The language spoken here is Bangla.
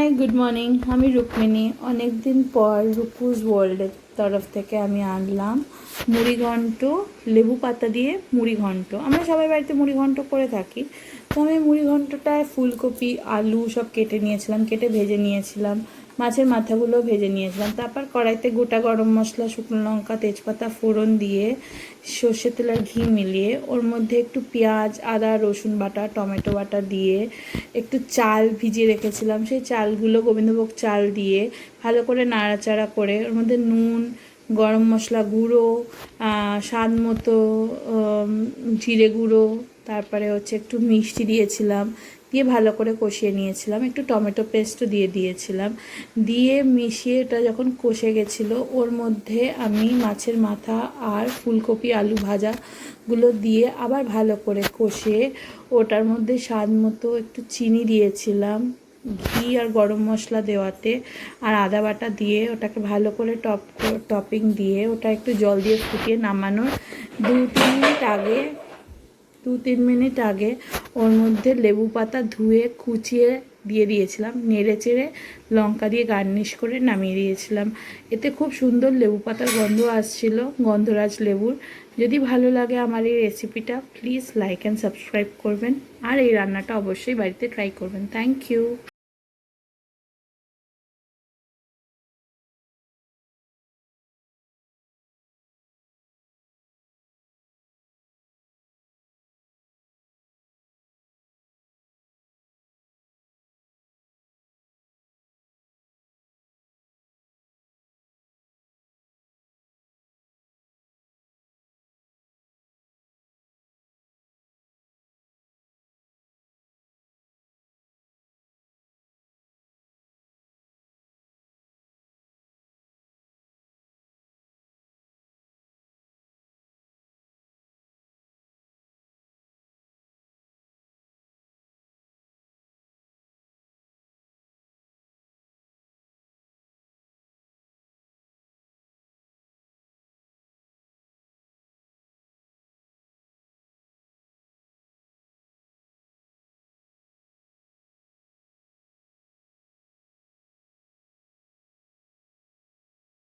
Hi good morning. আমি রুক্মিণী। অনেক দিন পর রুপুস ওয়ার্ল্ডের তরফ থেকে আমি আনলাম মুড়ি ঘন্ট, লেবু পাতা দিয়ে মুড়ি ঘন্ট। আমরা সবাই বাড়িতে মুড়ি ঘন্ট করে থাকি। তো আমি মুড়ি ঘন্টটায় ফুলকপি, আলু সব কেটে নিয়েছিলাম, কেটে ভেজে নিয়েছিলাম, মাছের মাথাগুলো ভেজে নিয়েছিলাম। তারপর কড়াইতে গোটা গরম মশলা, শুকনো লঙ্কা, তেজপাতা ফোড়ন দিয়ে সর্ষের তেল আর ঘি মিলিয়ে ওর মধ্যে একটু পেঁয়াজ, আদা, রসুন বাটা, টমেটো বাটা দিয়ে একটু চাল ভিজিয়ে রেখেছিলাম, সেই চালগুলো গোবিন্দভোগ চাল দিয়ে ভালো করে নাড়াচাড়া করে ওর মধ্যে নুন, গরম মশলা গুঁড়ো, স্বাদ মতো জিরে গুঁড়ো, তারপরে হচ্ছে একটু মিষ্টি দিয়েছিলাম, দিয়ে ভালো করে কষিয়ে নিয়েছিলাম। একটু টমেটো পেস্টও দিয়ে দিয়েছিলাম। দিয়ে মিশিয়ে এটা যখন কষে গেছিলো, ওর মধ্যে আমি মাছের মাথা আর ফুলকপি আলু ভাজাগুলো দিয়ে আবার ভালো করে কষিয়ে ওটার মধ্যে স্বাদ মতো একটু চিনি দিয়েছিলাম, ঘি আর গরম মশলা দেওয়াতে, আর আদা বাটা দিয়ে ওটাকে ভালো করে টপিং দিয়ে ওটা একটু জল দিয়ে ফুটিয়ে নামানোর 2-3 মিনিট আগে ওর মধ্যে লেবু পাতা ধুয়ে কুচিয়ে দিয়ে দিয়েছিলাম, নেড়ে চেড়ে লঙ্কা দিয়ে গার্নিশ করে নামিয়ে দিয়েছিলাম। এতে খুব সুন্দর লেবু পাতার গন্ধ আসছিল, গন্ধরাজ লেবুর। যদি ভালো লাগে আমার এই রেসিপিটা, প্লিজ লাইক অ্যান্ড সাবস্ক্রাইব করবেন, আর এই রান্নাটা অবশ্যই বাড়িতে ট্রাই করবেন। Thank you.